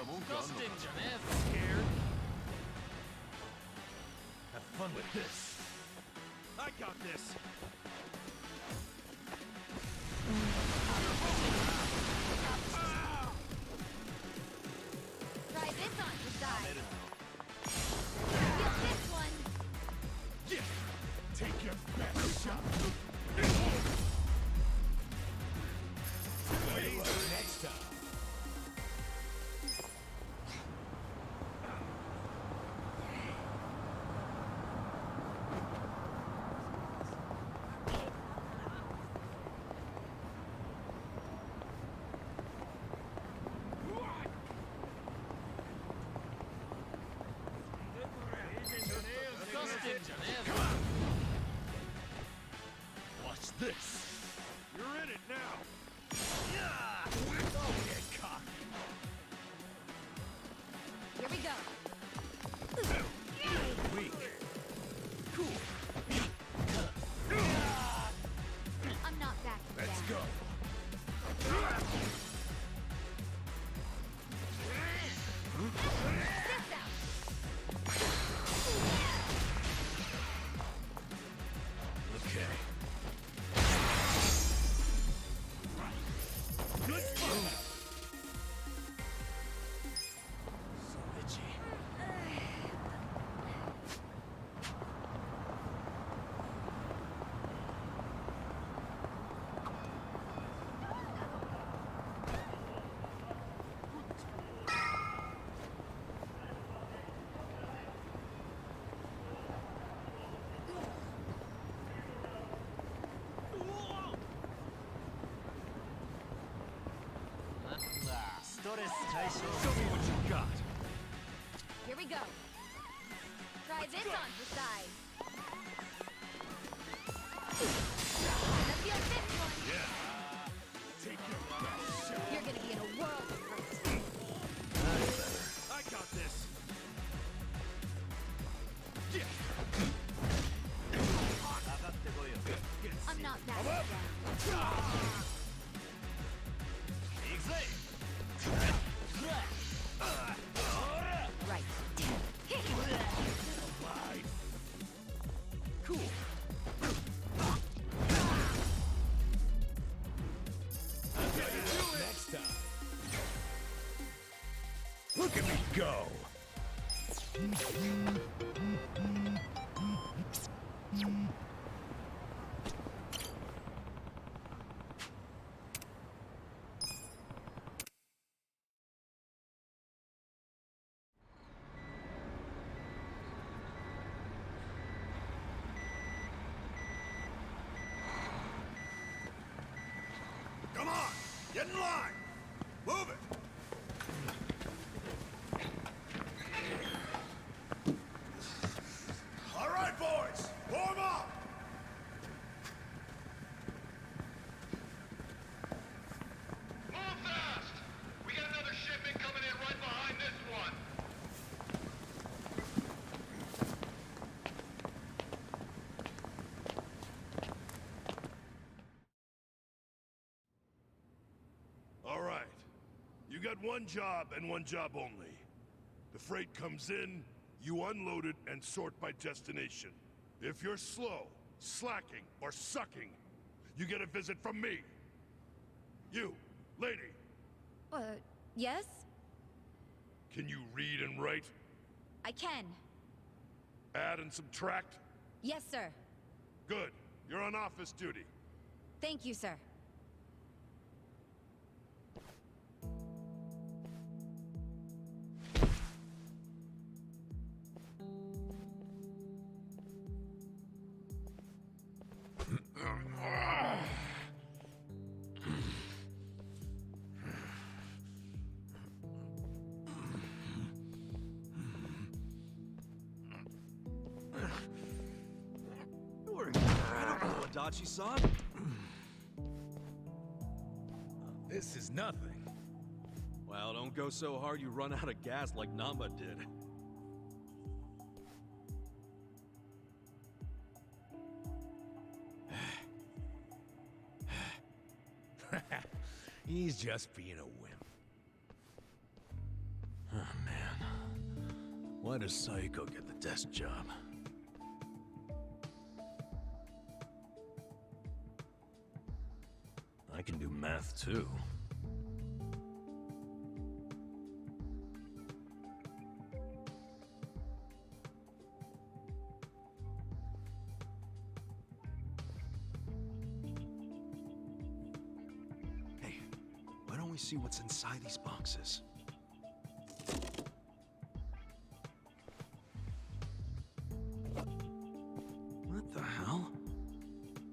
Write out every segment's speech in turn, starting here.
Scared? Have fun with this. I got this. Try this on your side. Feel this one. Yeah. Take your best shot. Next time. Come on. Watch this. You're in it now. Yeah. Don't get cocky. Here we go. Weak. Cool. I'm not backing down. Let's go. This out. Okay. Good fun. So itchy. Show me what you got. Here we go. Try this on your side. Gonna feel this one. Yeah. Take your best shot. You're gonna be in a world of hurt. That's better. I got this. Yeah. I'm not backing down. Right. Cool. Next time. Look at me go. Come on, get in line. Move it. All right, boys, warm up. Move fast! We got another shipment coming in right behind this one. All right. You got one job and one job only. The freight comes in, you unload it and sort by destination. If you're slow, slacking, or sucking, you get a visit from me. You, lady, Yes? can you read and write? I can. Add and subtract? Yes, sir. Good. You're on office duty. Thank you, sir. You're incredible, Adachi-san. This is nothing. Well, don't go so hard you run out of gas like Namba did. He's just being a wimp. Why does Saiko get the desk job? I can do math too. Hey, why don't we see what's inside these boxes? What the hell?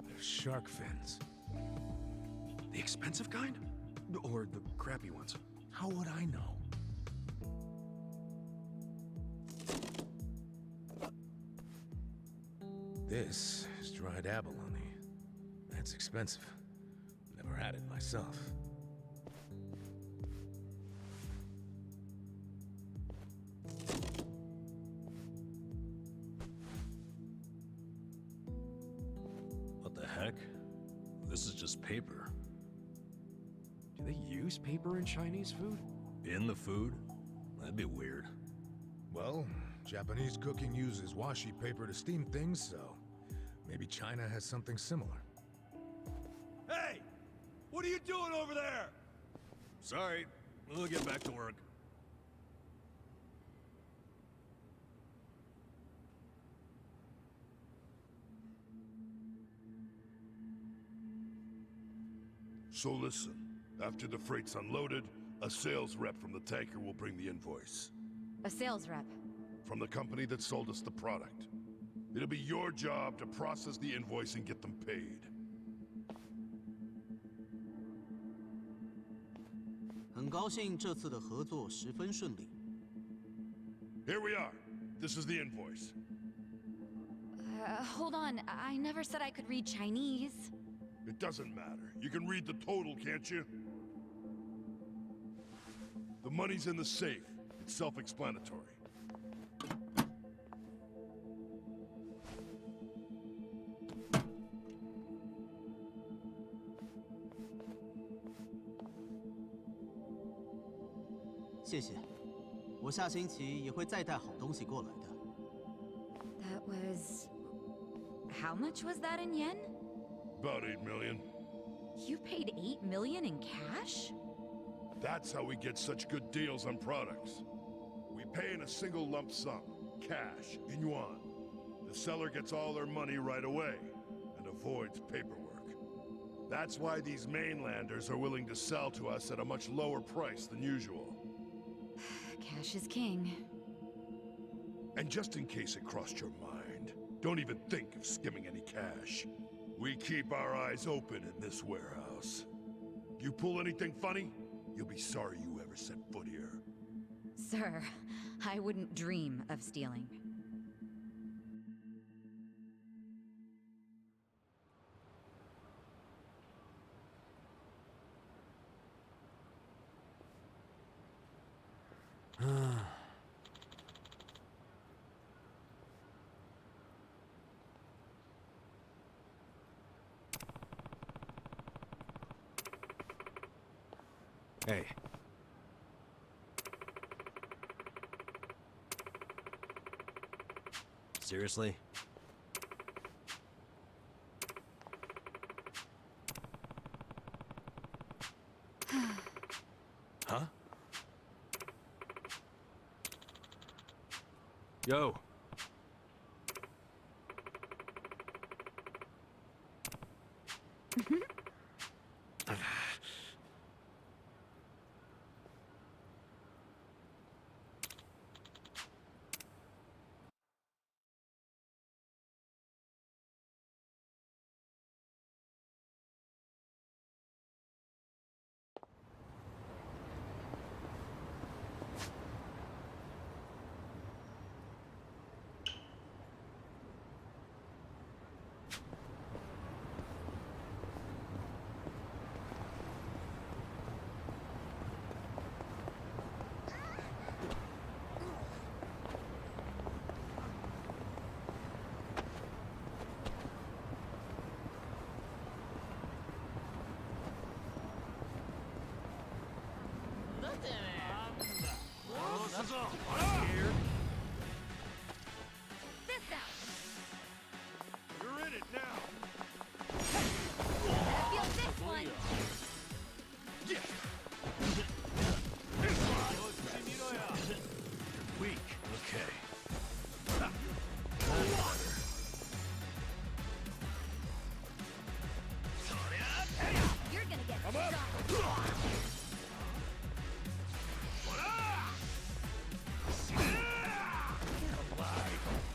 They're shark fins. The expensive kind? Or the crappy ones? How would I know? This is dried abalone. That's expensive. Never had it myself. What the heck? This is just paper. Do they use paper in Chinese food? In the food? That'd be weird. Well, Japanese cooking uses washi paper to steam things, so maybe China has something similar. Hey! What are you doing over there? Sorry, we'll get back to work. So listen, after the freight's unloaded, a sales rep from the tanker will bring the invoice. A sales rep. From the company that sold us the product. It'll be your job to process the invoice and get them paid. 很高兴这次的合作十分顺利。 Here we are. This is the invoice. Hold on. I never said I could read Chinese. It doesn't matter. You can read the total, can't you? The money's in the safe. It's self-explanatory. "谢谢，我下星期也会再带好东西过来的。 That was... How much was that in yen? About 8 million. You paid 8 million in cash? That's how we get such good deals on products. We pay in a single lump sum, cash, in yuan. The seller gets all their money right away, and avoids paperwork. That's why these mainlanders are willing to sell to us at a much lower price than usual. Cash is king. And just in case it crossed your mind, don't even think of skimming any cash. We keep our eyes open in this warehouse. You pull anything funny, you'll be sorry you ever set foot here. Sir, I wouldn't dream of stealing. Hey. Seriously? Huh? Yo.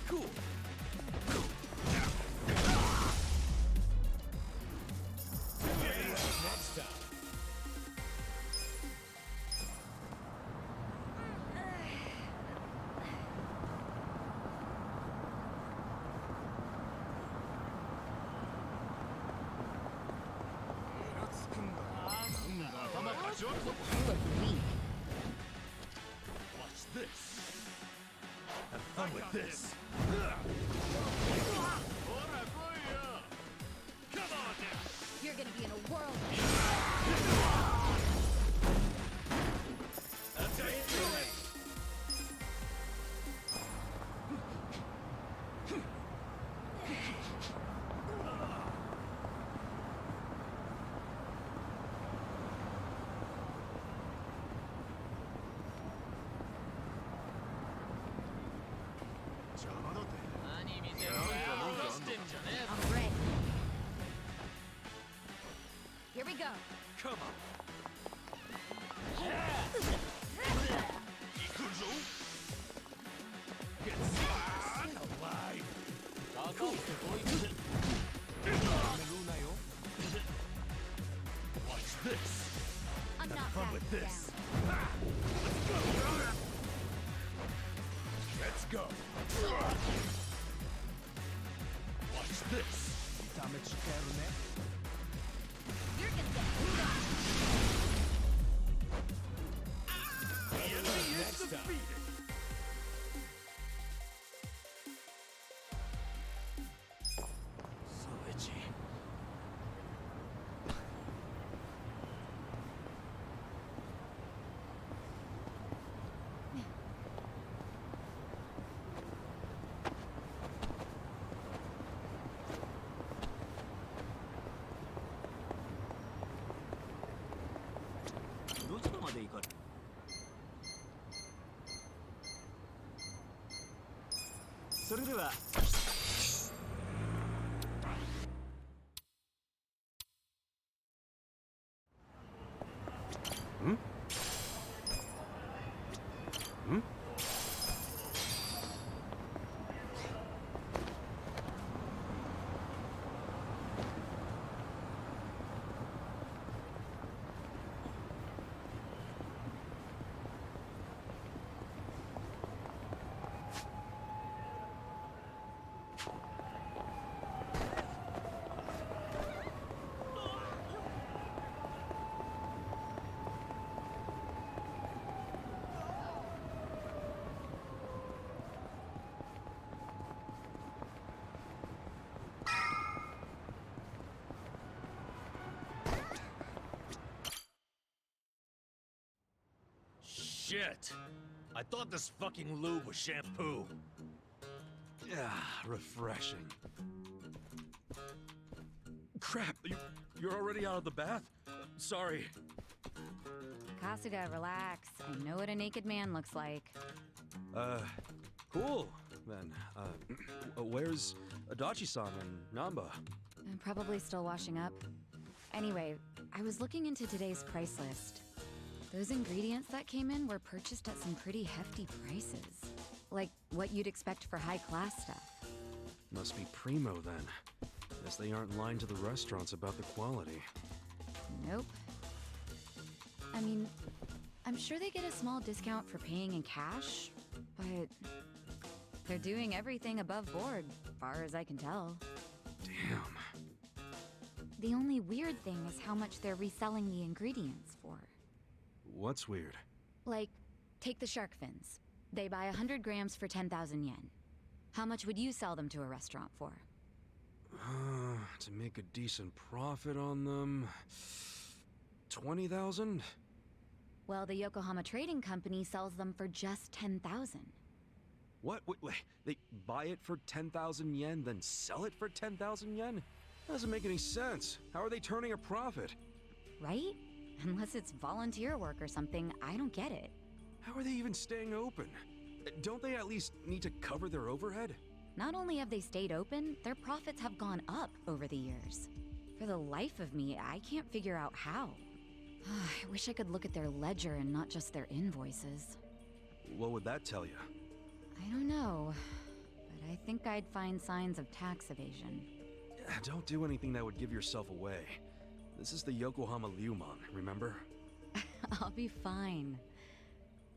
Cool. Next time. Watch this. Have fun with this. Come on now. You're gonna be in a whirlwind. That's how you do it. I'm ready. Here we go. Come on. Get alive. Watch this. I'm not Fun backing with this. down. Let's go. Watch this. You're gonna get beat up. The enemy is defeated. So itchy. Shit! I thought this fucking lube was shampoo. Ah, refreshing. Crap, you're already out of the bath? Sorry. Kasuga, relax. I know what a naked man looks like. Cool, then. Where's Adachi-san and Namba? I'm probably still washing up. Anyway, I was looking into today's price list. Those ingredients that came in were purchased at some pretty hefty prices. Like what you'd expect for high-class stuff. Must be primo, then. Guess they aren't lying to the restaurants about the quality. Nope. I mean, I'm sure they get a small discount for paying in cash, but they're doing everything above board, far as I can tell. Damn. The only weird thing is how much they're reselling the ingredients for. What's weird? Like, take the shark fins. They buy 100 grams for 10,000 yen. How much would you sell them to a restaurant for? To make a decent profit on them... 20,000? Well, the Yokohama Trading Company sells them for just 10,000. What? Wait, they buy it for 10,000 yen, then sell it for 10,000 yen? That doesn't make any sense. How are they turning a profit? Right? Unless it's volunteer work or something, I don't get it. How are they even staying open? Don't they at least need to cover their overhead? Not only have they stayed open, their profits have gone up over the years. For the life of me, I can't figure out how. I wish I could look at their ledger and not just their invoices. What would that tell you? I don't know, but I think I'd find signs of tax evasion. Don't do anything that would give yourself away. This is the Yokohama Ryumon, remember? I'll be fine.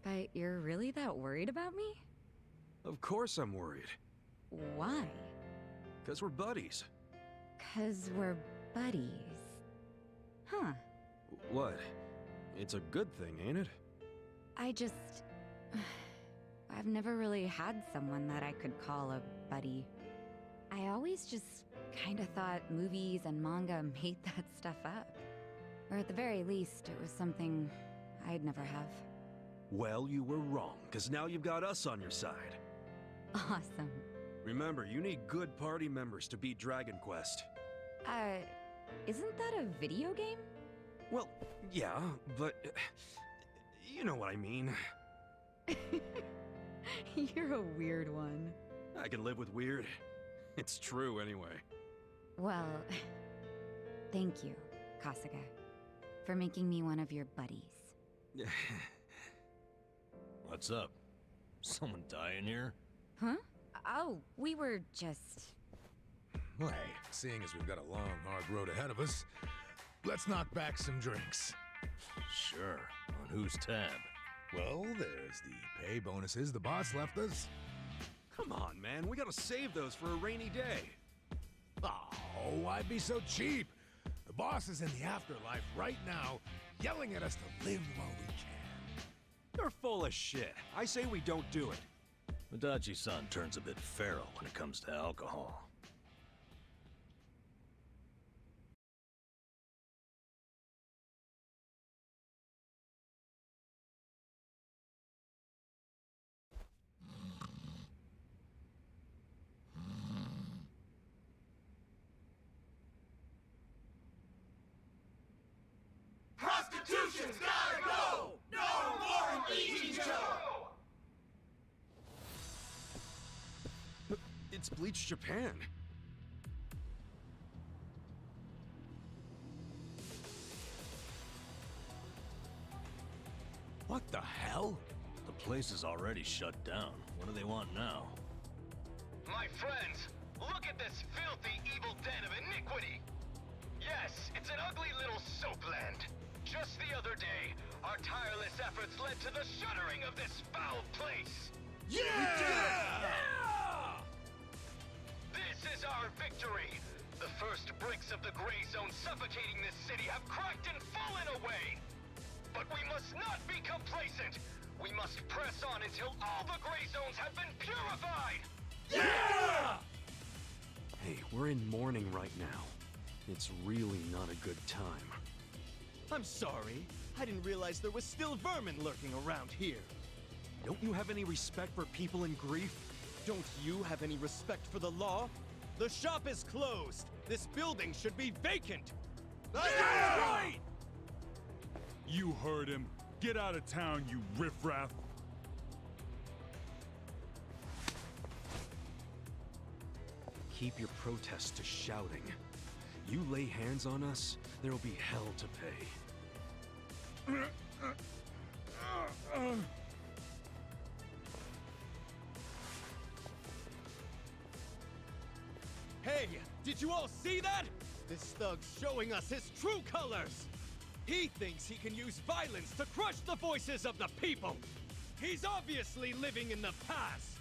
But you're really that worried about me? Of course I'm worried. Why? 'Cause we're buddies. 'Cause we're buddies. Huh. What? It's a good thing, ain't it? I just... I've never really had someone that I could call a buddy. I always just kinda thought movies and manga made that stuff up. Or at the very least, it was something I'd never have. Well, you were wrong, 'cause now you've got us on your side. Awesome. Remember, you need good party members to beat Dragon Quest. Isn't that a video game? Well, yeah, but... you know what I mean. You're a weird one. I can live with weird. It's true, anyway. Well, thank you, Kasuga, for making me one of your buddies. What's up? Someone dying here? Huh? Oh, we were just... Well, hey, seeing as we've got a long, hard road ahead of us, let's knock back some drinks. Sure. On whose tab? Well, there's the pay bonuses the boss left us. Come on, man, we gotta save those for a rainy day. Oh, why be so cheap? The boss is in the afterlife right now, yelling at us to live while we can. You're full of shit. I say we don't do it. Adachi-san turns a bit feral when it comes to alcohol. Prostitution's gotta go! No more Ichijo! It's Bleach Japan. What the hell? The place is already shut down. What do they want now? My friends, look at this filthy, evil den of iniquity! Yes, it's an ugly little soapland. Just the other day, our tireless efforts led to the shuttering of this foul place. Yeah! This is our victory! The first bricks of the gray zone suffocating this city have cracked and fallen away! But we must not be complacent! We must press on until all the gray zones have been purified! Yeah! Hey, we're in mourning right now. It's really not a good time. I'm sorry. I didn't realize there was still vermin lurking around here. Don't you have any respect for people in grief? Don't you have any respect for the law? The shop is closed. This building should be vacant. That's right! You heard him. Get out of town, you riffraff. Keep your protests to shouting. You lay hands on us, there'll be hell to pay. Hey, did you all see that? This thug's showing us his true colors. He thinks he can use violence to crush the voices of the people. He's obviously living in the past.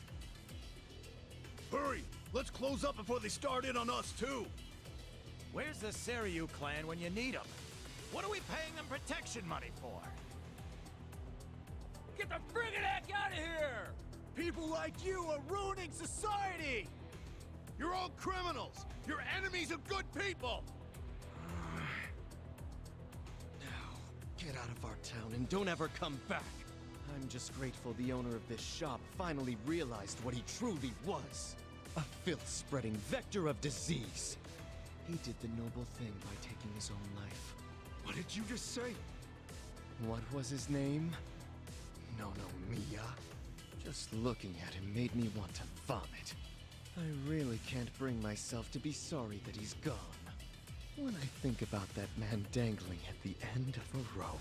Hurry! Let's close up before they start in on us, too! Where's the Seiryu clan when you need them? What are we paying them protection money for? Get the friggin' heck out of here! People like you are ruining society! You're all criminals! You're enemies of good people! Now, get out of our town and don't ever come back. I'm just grateful the owner of this shop finally realized what he truly was. A filth-spreading vector of disease. He did the noble thing by taking his own life. What did you just say? What was his name? No, Mia. Just looking at him made me want to vomit. I really can't bring myself to be sorry that he's gone. When I think about that man dangling at the end of a rope.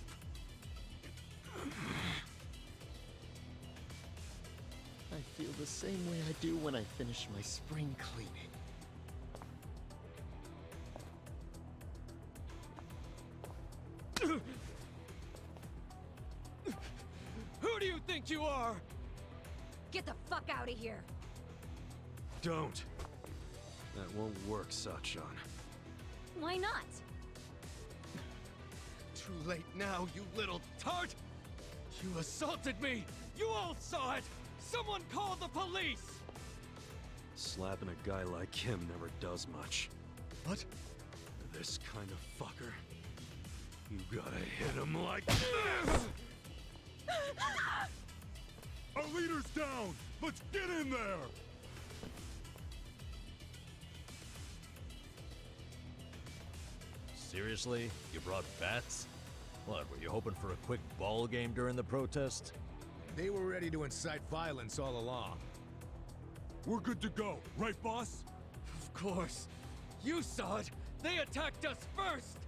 I feel the same way I do when I finish my spring cleaning. Who do you think you are? Get the fuck out of here! Don't. That won't work, Sachan. Why not? Too late now, you little tart! You assaulted me! You all saw it! Someone call the police! Slapping a guy like him never does much. What? This kind of fucker. You gotta hit him like this! Our leader's down! Let's get in there! Seriously? You brought bats? What, were you hoping for a quick ball game during the protest? They were ready to incite violence all along. We're good to go, right, boss? Of course. You saw it! They attacked us first!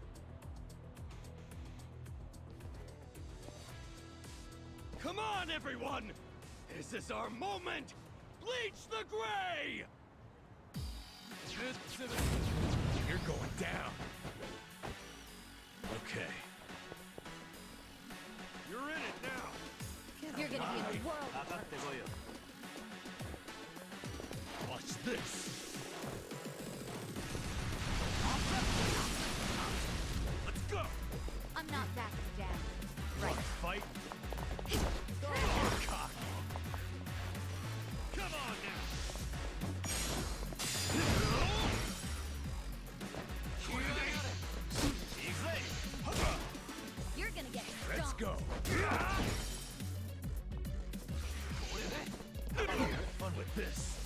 Come on, everyone! This is our moment! Bleach the gray! You're going down. Okay. You're in it now! You're gonna be in a world of hurt. Watch this! Let's go! I'm not backing down. Right. Fight! Come on now! You're gonna get Let's stomped. go. Fun with this!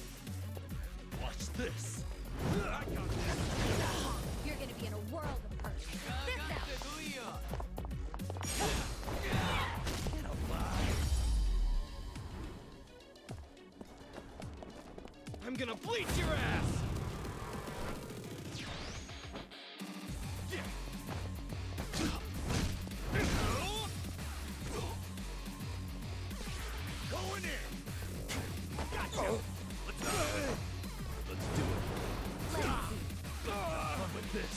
Watch this! I got this! You're gonna be in a world of hurt. This out. I'm gonna bleach your ass! Going in! Gotcha! Let's do it! Fun with this!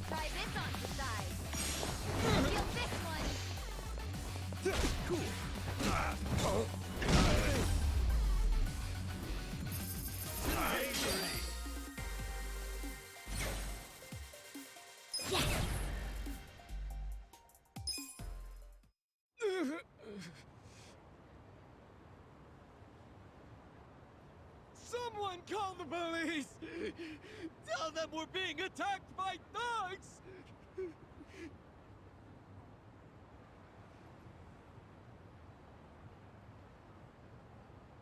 Try this on the side. Feel this one. Someone call the police! Tell them we're being attacked by thugs!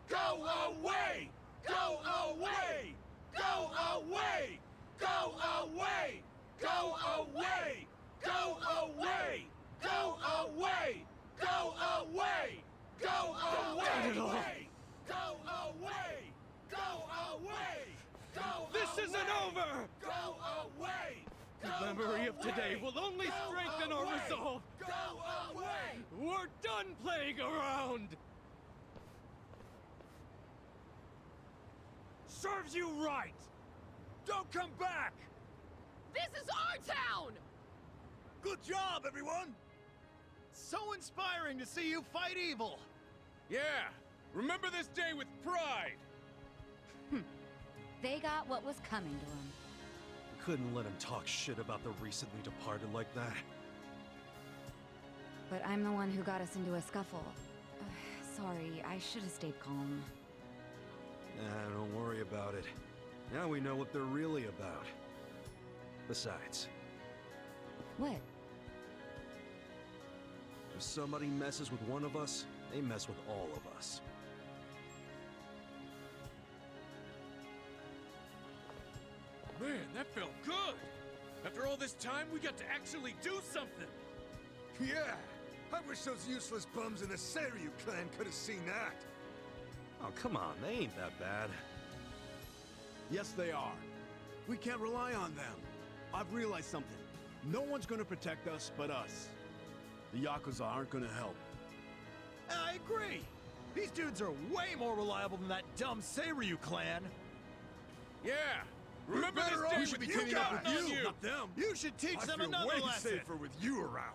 Go away! Go away! Go away! Go away! Go away! Go away! Go away! Go away! Go away! Go away! Go away! Go This isn't over! Go away! The memory of today will only strengthen our resolve! Go away! We're done playing around! Serves you right! Don't come back! This is our town! Good job, everyone! So inspiring to see you fight evil! Yeah! Remember this day with pride! They got what was coming to them. Couldn't let him talk shit about the recently departed like that. But I'm the one who got us into a scuffle. Sorry, I should have stayed calm. Nah, don't worry about it. Now we know what they're really about. Besides, What? if somebody messes with one of us, they mess with all of us. Man, that felt good! After all this time, we got to actually do something! Yeah, I wish those useless bums in the Seiryu clan could have seen that. Oh, come on, they ain't that bad. Yes, they are. We can't rely on them. I've realized something. No one's gonna protect us but us. The Yakuza aren't gonna help. I agree! These dudes are way more reliable than that dumb Seiryu clan! Yeah! Remember this We day should be with cleaning you up with guys! you, not them! You should teach I them feel another way lesson! safer with you around.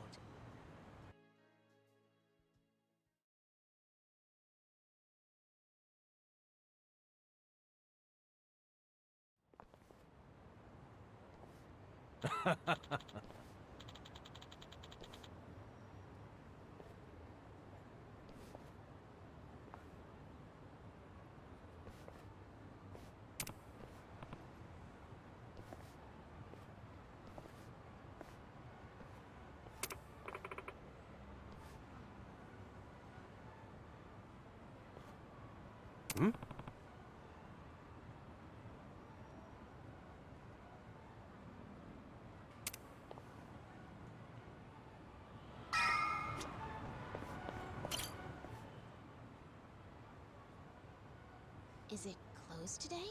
Is it closed today?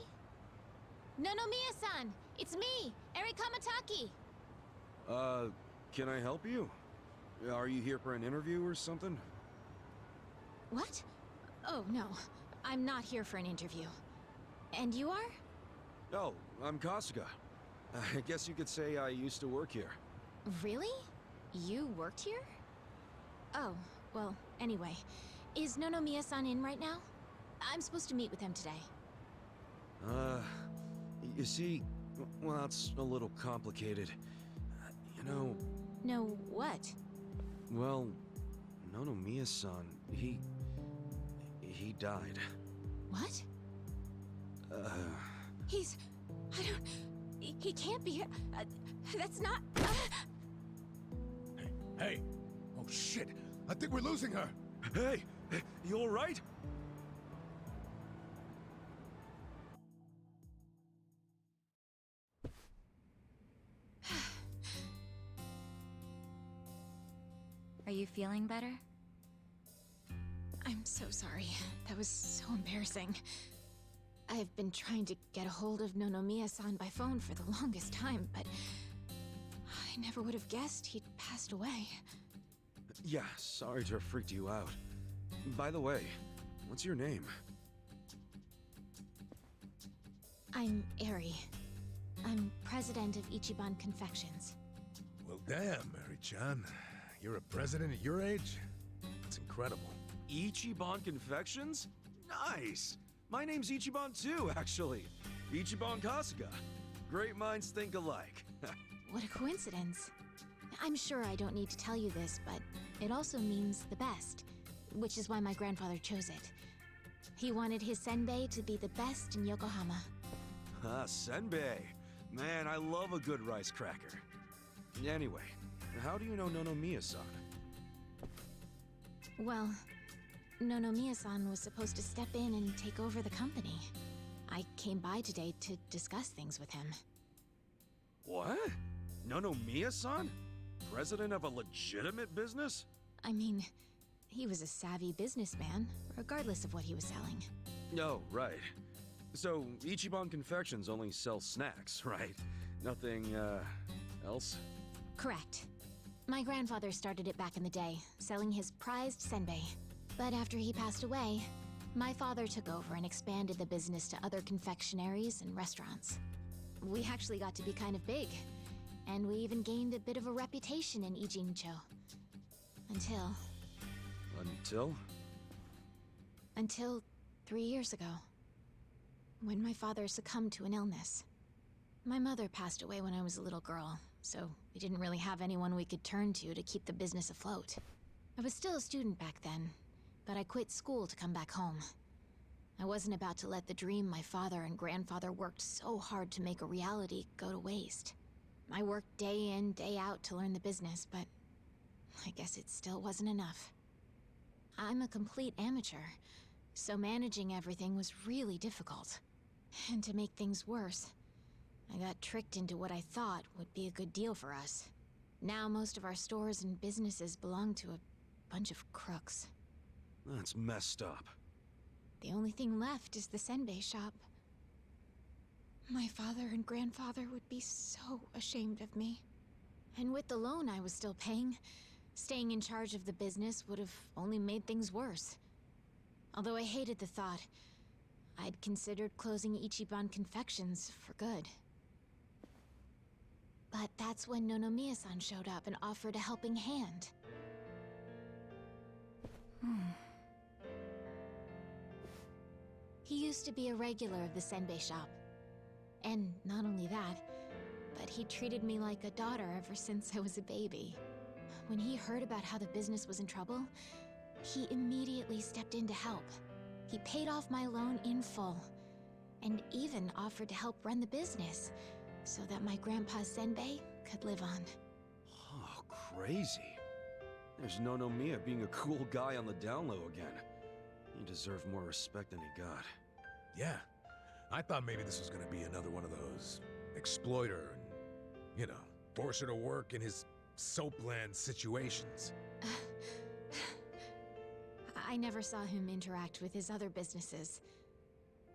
Nonomiya-san! It's me, Eri Kamataki! Can I help you? Are you here for an interview or something? What? Oh, no. I'm not here for an interview. And you are? Oh, I'm Kasuga. I guess you could say I used to work here. Really? You worked here? Oh, well, anyway. Is Nonomiya-san in right now? I'm supposed to meet with him today. You see, well, it's a little complicated. You know... No, what? Well, Nonomiya-san, he died. What? He's... I don't... He can't be here. That's not... Hey! Oh shit! I think we're losing her! Hey! You alright? Are you feeling better? I'm so sorry. That was so embarrassing. I've been trying to get a hold of Nonomiya-san by phone for the longest time, but... I never would have guessed he'd passed away. Yeah, sorry to have freaked you out. By the way, what's your name? I'm Eri. I'm president of Ichiban Confections. Well, damn, Mary-chan. You're a president at your age? It's incredible. Ichiban Confections? Nice! My name's Ichiban too, actually. Ichiban Kasuga. Great minds think alike. What a coincidence. I'm sure I don't need to tell you this, but it also means the best, which is why my grandfather chose it. He wanted his senbei to be the best in Yokohama. Ah, senbei. Man, I love a good rice cracker. Anyway, how do you know Nonomiya-san? Well, Nonomiya-san was supposed to step in and take over the company. I came by today to discuss things with him. What? Nonomiya-san? President of a legitimate business? I mean, he was a savvy businessman, regardless of what he was selling. Oh, right. So, Ichiban Confections only sells snacks, right? Nothing, else? Correct. My grandfather started it back in the day, selling his prized senbei. But after he passed away, my father took over and expanded the business to other confectionaries and restaurants. We actually got to be kind of big, and we even gained a bit of a reputation in Ijincho. Until... Until 3 years ago. When my father succumbed to an illness. My mother passed away when I was a little girl, so we didn't really have anyone we could turn to keep the business afloat. I was still a student back then, but I quit school to come back home. I wasn't about to let the dream my father and grandfather worked so hard to make a reality go to waste. I worked day in, day out to learn the business, but I guess it still wasn't enough. I'm a complete amateur, so managing everything was really difficult. And to make things worse, I got tricked into what I thought would be a good deal for us. Now most of our stores and businesses belong to a bunch of crooks. That's messed up. The only thing left is the senbei shop. My father and grandfather would be so ashamed of me. And with the loan I was still paying, staying in charge of the business would have only made things worse. Although I hated the thought, I'd considered closing Ichiban Confections for good. But that's when Nonomiya-san showed up and offered a helping hand. He used to be a regular of the senbei shop. And not only that, but he treated me like a daughter ever since I was a baby. When he heard about how the business was in trouble, he immediately stepped in to help. He paid off my loan in full, and even offered to help run the business, so that my grandpa's senbei could live on. Oh, crazy. There's Nonomiya being a cool guy on the down low again. He deserved more respect than he got. Yeah. I thought maybe this was gonna be another one of those exploiter and, you know, force her to work in his soapland situations. I never saw him interact with his other businesses,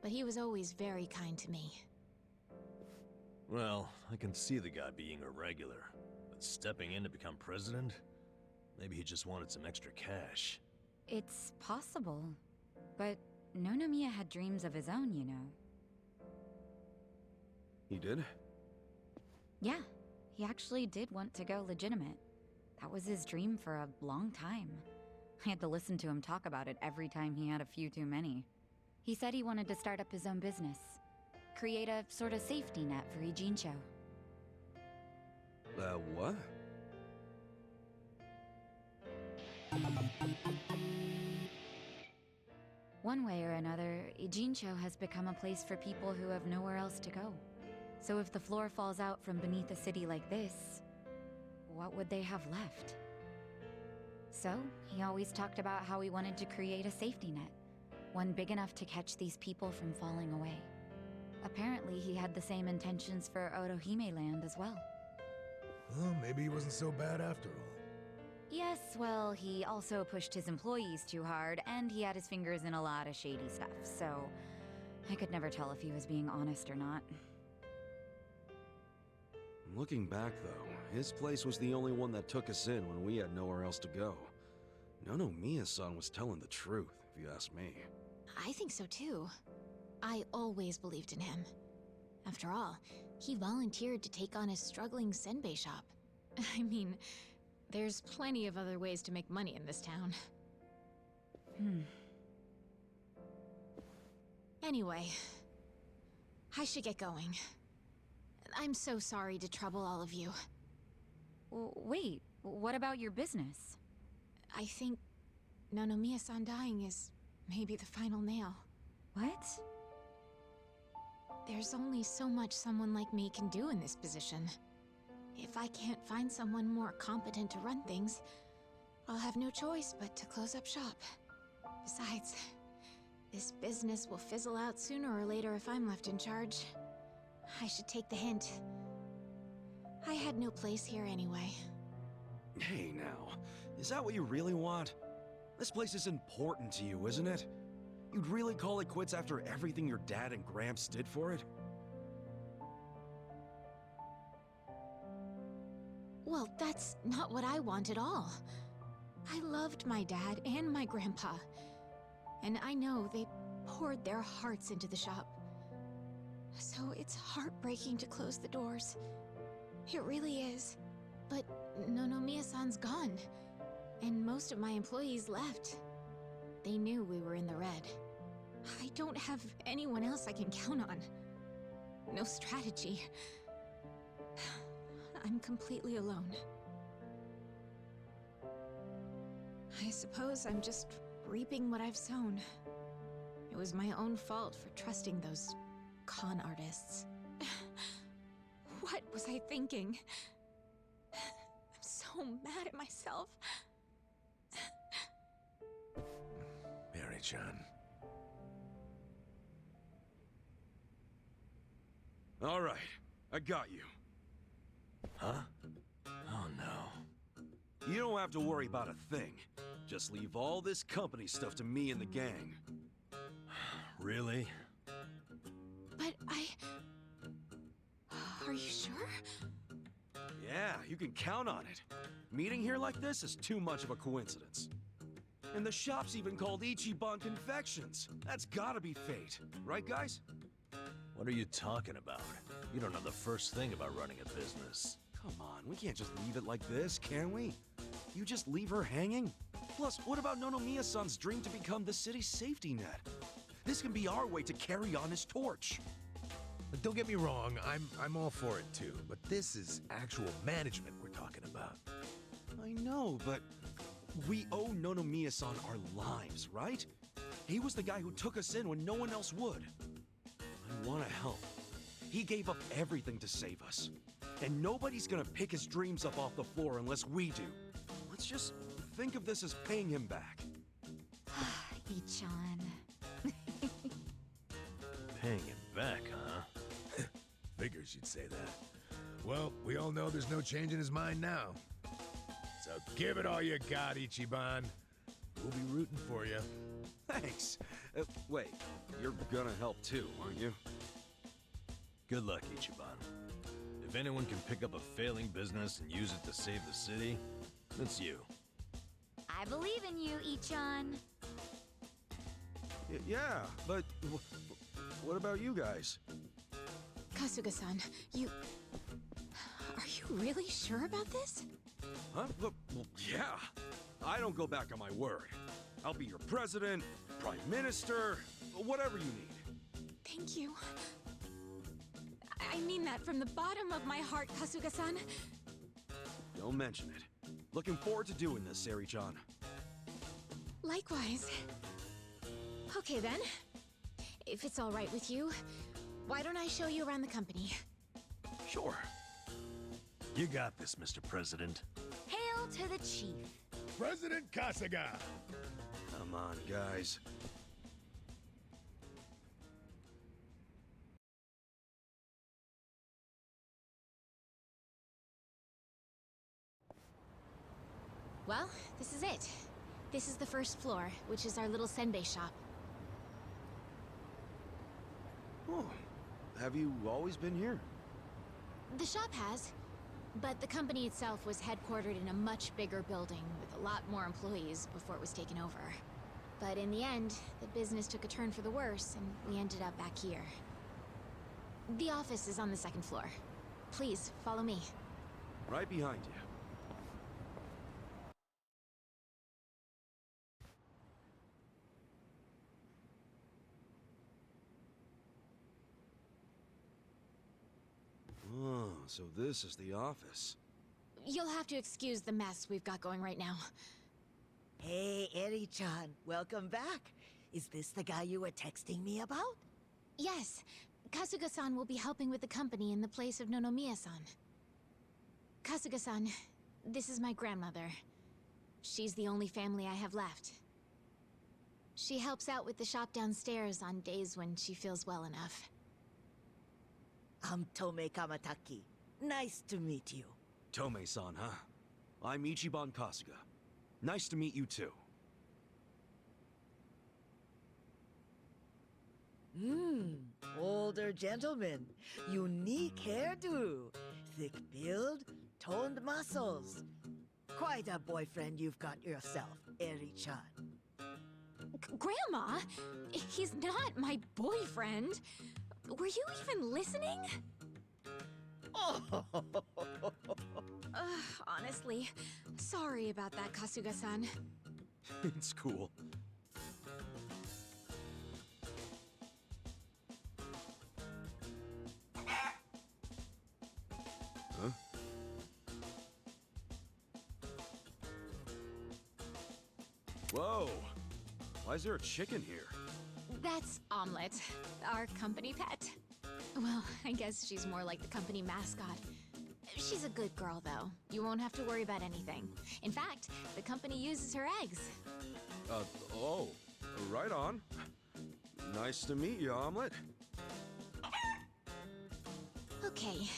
but he was always very kind to me. Well, I can see the guy being a regular, but stepping in to become president? Maybe he just wanted some extra cash. It's possible, but Nonomiya had dreams of his own, you know. He did? Yeah, he actually did want to go legitimate. That was his dream for a long time. I had to listen to him talk about it every time he had a few too many. He said he wanted to start up his own business. Create a sort of safety net for Ijincho. What? One way or another, Ijincho has become a place for people who have nowhere else to go. So if the floor falls out from beneath a city like this, what would they have left? So, he always talked about how he wanted to create a safety net, one big enough to catch these people from falling away. Apparently, he had the same intentions for Orohime Land as well. Well, maybe he wasn't so bad after all. Yes, well, he also pushed his employees too hard, and he had his fingers in a lot of shady stuff, so I could never tell if he was being honest or not. Looking back, though, his place was the only one that took us in when we had nowhere else to go. Nonomiya-san was telling the truth, if you ask me. I think so too. I always believed in him. After all, he volunteered to take on a struggling senbei shop. I mean, there's plenty of other ways to make money in this town. Anyway, I should get going. I'm so sorry to trouble all of you. Wait, what about your business? I think Nonomiya-san dying is maybe the final nail. What? There's only so much someone like me can do in this position. If I can't find someone more competent to run things, I'll have no choice but to close up shop. Besides, this business will fizzle out sooner or later if I'm left in charge. I should take the hint. I had no place here anyway. Hey now, is that what you really want? This place is important to you, isn't it? You'd really call it quits after everything your dad and Gramps did for it? Well, that's not what I want at all. I loved my dad and my grandpa. And I know they poured their hearts into the shop. So it's heartbreaking to close the doors. It really is. But Nonomiya-san's gone. And most of my employees left. They knew we were in the red. I don't have anyone else I can count on. No strategy. I'm completely alone. I suppose I'm just reaping what I've sown. It was my own fault for trusting those con artists. What was I thinking? I'm so mad at myself. Mary-chan. All right, I got you. Huh? Oh no. You don't have to worry about a thing. Just leave all this company stuff to me and the gang. really? But Are you sure? Yeah, you can count on it. Meeting here like this is too much of a coincidence. And the shop's even called Ichiban Confections. That's gotta be fate, right guys? What are you talking about? You don't know the first thing about running a business. Come on, we can't just leave it like this, can we? You just leave her hanging? Plus, what about Nonomiya-san's dream to become the city's safety net? This can be our way to carry on his torch. But don't get me wrong, I'm all for it too, but this is actual management we're talking about. I know, but we owe Nonomiya-san our lives, right? He was the guy who took us in when no one else would. I want to help. He gave up everything to save us. And nobody's gonna pick his dreams up off the floor unless we do. Let's just think of this as paying him back. Ichan. Paying him back, huh? Figures you'd say that. Well, we all know there's no change in his mind now. So give it all you got, Ichiban. We'll be rooting for you. Thanks. Wait, you're gonna help too, aren't you? Good luck, Ichiban. If anyone can pick up a failing business and use it to save the city, it's you. I believe in you, Ichan. Yeah, but what about you guys? Kasuga-san, you... Are you really sure about this? Huh? Well, yeah. I don't go back on my word. I'll be your president, prime minister, whatever you need. Thank you. I mean that from the bottom of my heart, Kasuga-san. Don't mention it. Looking forward to doing this, Sari-chan. Likewise. Okay then. If it's all right with you, why don't I show you around the company? Sure. You got this, Mr. President. Hail to the chief. President Kasuga! Come on, guys. Well, this is it. This is the first floor, which is our little senbei shop. Oh, have you always been here? The shop has, but the company itself was headquartered in a much bigger building with a lot more employees before it was taken over. But in the end, the business took a turn for the worse, and we ended up back here. The office is on the second floor. Please, follow me. Right behind you. Oh, so this is the office. You'll have to excuse the mess we've got going right now. Hey, Eri-chan, welcome back. Is this the guy you were texting me about? Yes. Kasuga-san will be helping with the company in the place of Nonomiya-san. Kasuga-san, this is my grandmother. She's the only family I have left. She helps out with the shop downstairs on days when she feels well enough. I'm Tome Kamataki. Nice to meet you. Tome-san, huh? I'm Ichiban Kasuga. Nice to meet you too. Older gentleman. Unique hairdo. Thick build, toned muscles. Quite a boyfriend you've got yourself, Eri-chan. Grandma? He's not my boyfriend. Were you even listening? Oh. Honestly, sorry about that, Kasuga-san. It's cool. Huh? Whoa! Why is there a chicken here? That's Omelette, our company pet. Well, I guess she's more like the company mascot. She's a good girl, though. You won't have to worry about anything. In fact, the company uses her eggs. Oh, right on. Nice to meet you, Omelette. Okay.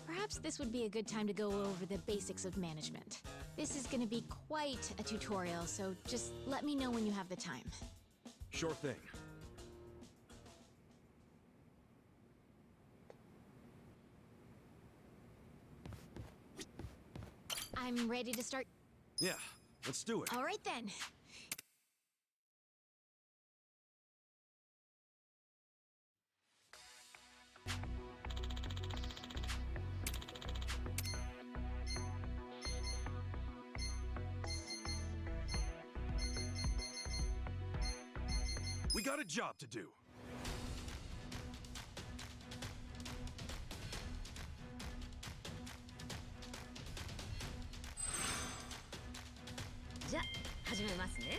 Perhaps this would be a good time to go over the basics of management. This is gonna be quite a tutorial, so just let me know when you have the time. Sure thing. I'm ready to start. Yeah, let's do it. All right then. We got a job to do. じゃあ始めますね。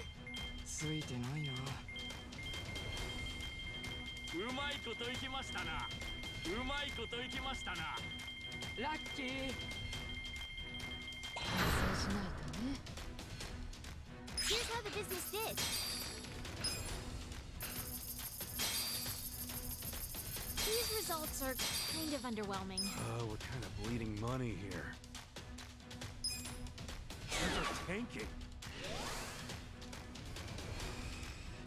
ついてないな。うまいこといきましたな。うまいこといきましたな。ラッキー。そうしないとね。Here's how the business did. These results are kind of underwhelming. We're kind of bleeding money here. Things are tanking.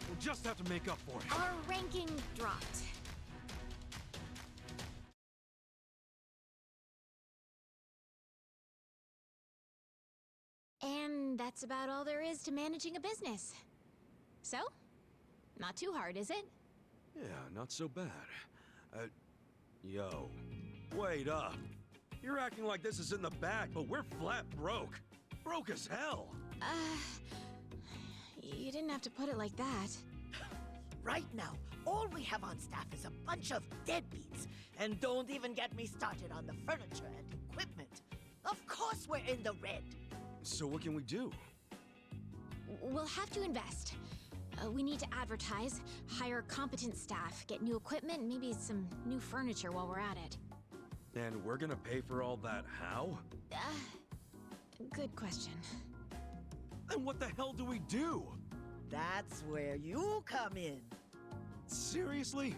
We'll just have to make up for it. Our ranking dropped. And that's about all there is to managing a business. So, not too hard, is it? Yeah, not so bad. Yo, wait up. You're acting like this is in the bag, but we're flat broke. Broke as hell. You didn't have to put it like that. Right now, all we have on staff is a bunch of deadbeats. And don't even get me started on the furniture and equipment. Of course we're in the red. So what can we do? We'll have to invest. We need to advertise, hire competent staff, get new equipment, maybe some new furniture while we're at it. And we're gonna pay for all that how? Good question. Then what the hell do we do? That's where you come in. Seriously?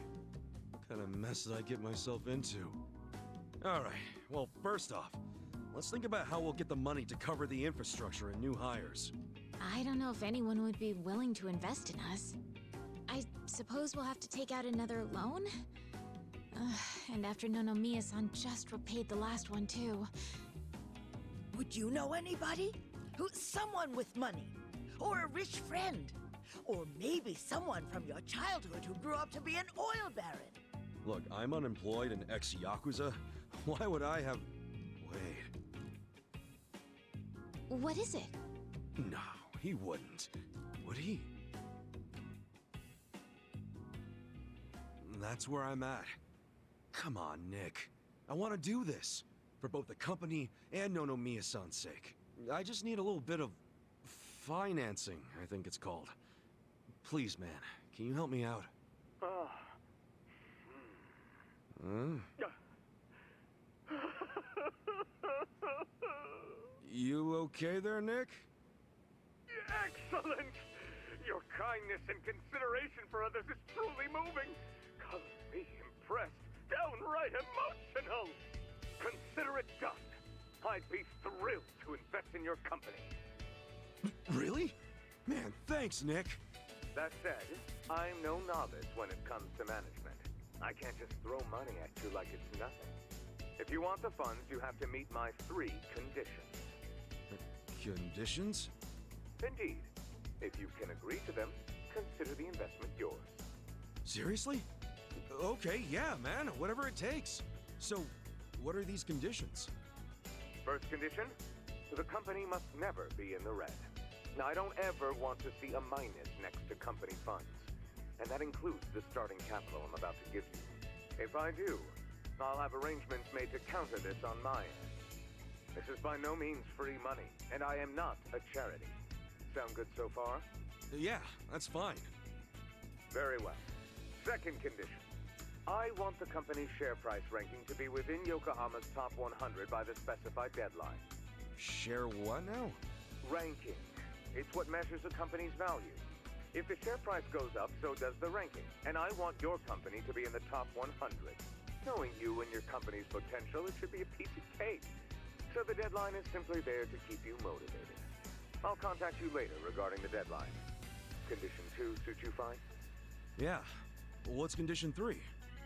What kind of mess did I get myself into? Alright, well, first off, let's think about how we'll get the money to cover the infrastructure and new hires. I don't know if anyone would be willing to invest in us. I suppose we'll have to take out another loan? And after Nonomiya-san just repaid the last one, too. Would you know anybody? Someone with money? Or a rich friend? Or maybe someone from your childhood who grew up to be an oil baron? Look, I'm unemployed and ex-Yakuza. Why would I have... Wait. What is it? No, he wouldn't. Would he? That's where I'm at. Come on, Nick. I want to do this. For both the company and Nonomiya-san's sake. I just need a little bit of... financing, I think it's called. Please, man, can you help me out? You okay there, Nick? Excellent! Your kindness and consideration for others is truly moving. Color me impressed, downright emotional. Consider it done. I'd be thrilled to invest in your company. Really? Man, thanks, Nick. That said, I'm no novice when it comes to management. I can't just throw money at you like it's nothing. If you want the funds, you have to meet my 3 conditions. Conditions? Indeed. If you can agree to them, consider the investment yours. Seriously? Okay, yeah, man, whatever it takes. So, what are these conditions? First condition, the company must never be in the red. Now, I don't ever want to see a minus next to company funds. And that includes the starting capital I'm about to give you. If I do, I'll have arrangements made to counter this on my end. This is by no means free money, and I am not a charity. Sound good so far? Yeah, that's fine. Very well. Second condition. I want the company's share price ranking to be within Yokohama's top 100 by the specified deadline. Share what now? Ranking. It's what measures a company's value. If the share price goes up, so does the ranking. And I want your company to be in the top 100. Knowing you and your company's potential, it should be a piece of cake. So the deadline is simply there to keep you motivated. I'll contact you later regarding the deadline. Condition 2 suit you fine? Yeah. What's condition 3?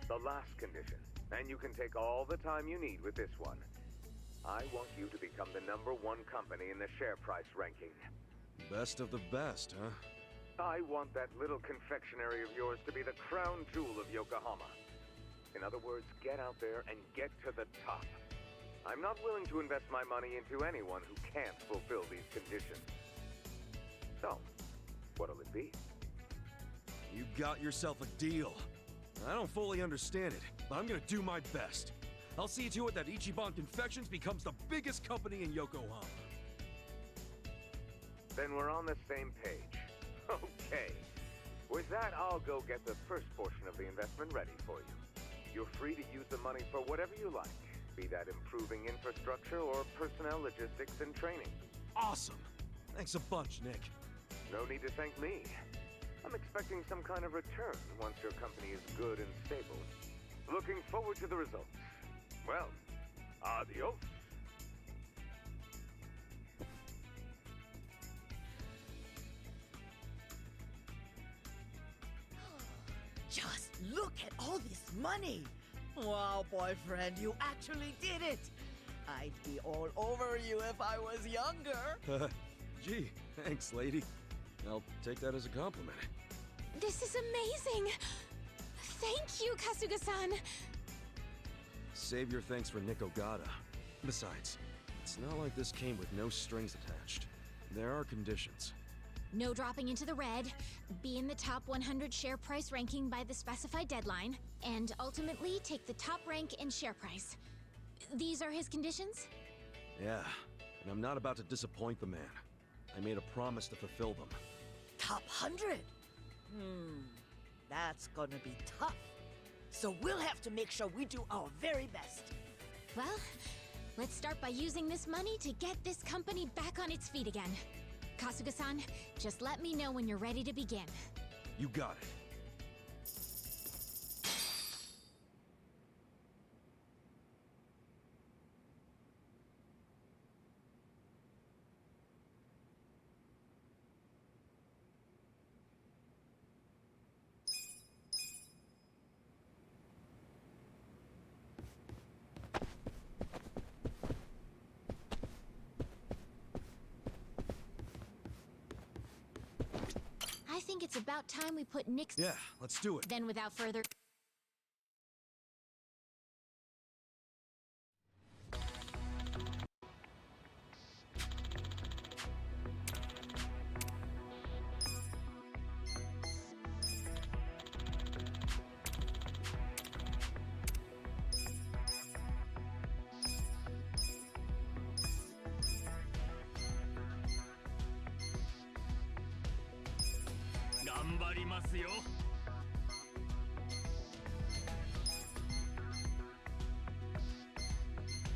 The last condition. And you can take all the time you need with this one. I want you to become the #1 company in the share price ranking. Best of the best, huh? I want that little confectionery of yours to be the crown jewel of Yokohama. In other words, get out there and get to the top. I'm not willing to invest my money into anyone who can't fulfill these conditions. So, what'll it be? You got yourself a deal. I don't fully understand it, but I'm gonna do my best. I'll see to it that Ichiban Confections becomes the biggest company in Yokohama. Then we're on the same page. Okay. With that, I'll go get the first portion of the investment ready for you. You're free to use the money for whatever you like, be that improving infrastructure or personnel logistics and training. Awesome! Thanks a bunch, Nick. No need to thank me. I'm expecting some kind of return once your company is good and stable. Looking forward to the results. Well, adios. Just look at all this money! Wow, boyfriend, you actually did it! I'd be all over you if I was younger. Gee, thanks, lady. I'll take that as a compliment. This is amazing! Thank you, Kasuga-san! Save your thanks for Nick Ogata. Besides, it's not like this came with no strings attached. There are conditions. No dropping into the red, be in the top 100 share price ranking by the specified deadline, and ultimately take the top rank in share price. These are his conditions? Yeah, and I'm not about to disappoint the man. I made a promise to fulfill them. Top 100? That's gonna be tough. So we'll have to make sure we do our very best. Well, let's start by using this money to get this company back on its feet again. Kasuga-san, just let me know when you're ready to begin. You got it. I think it's about time we put Nick's... Yeah, let's do it. Then without further...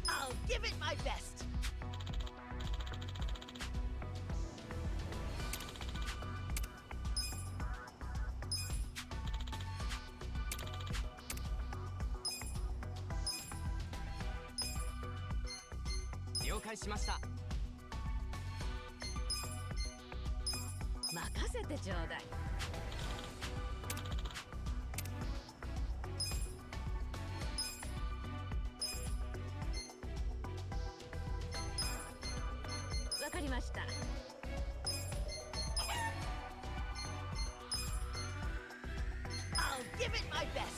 I'll give it my best. I'll give it my best.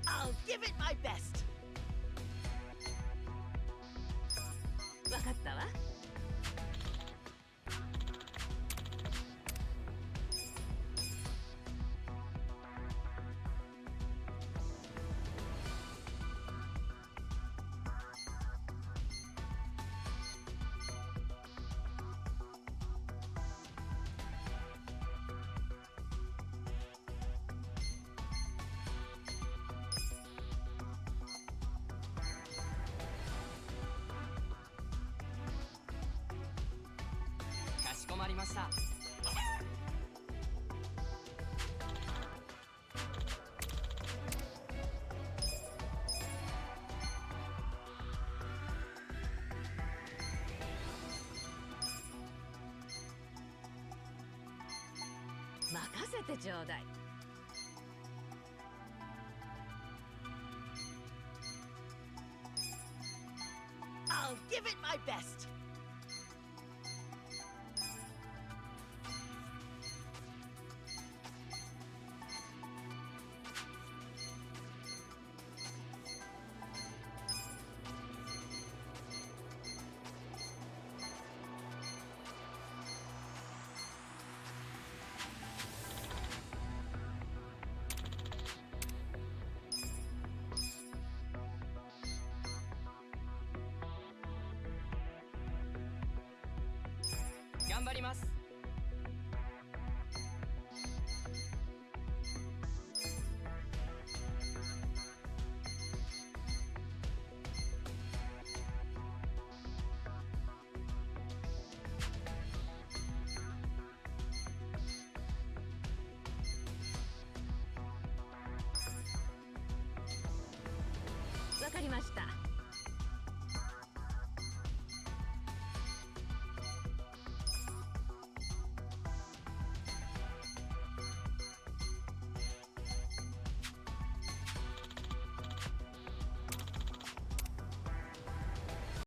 I'll give it my best. ました。任せてちょうだい。I'll give it my best.わかりました。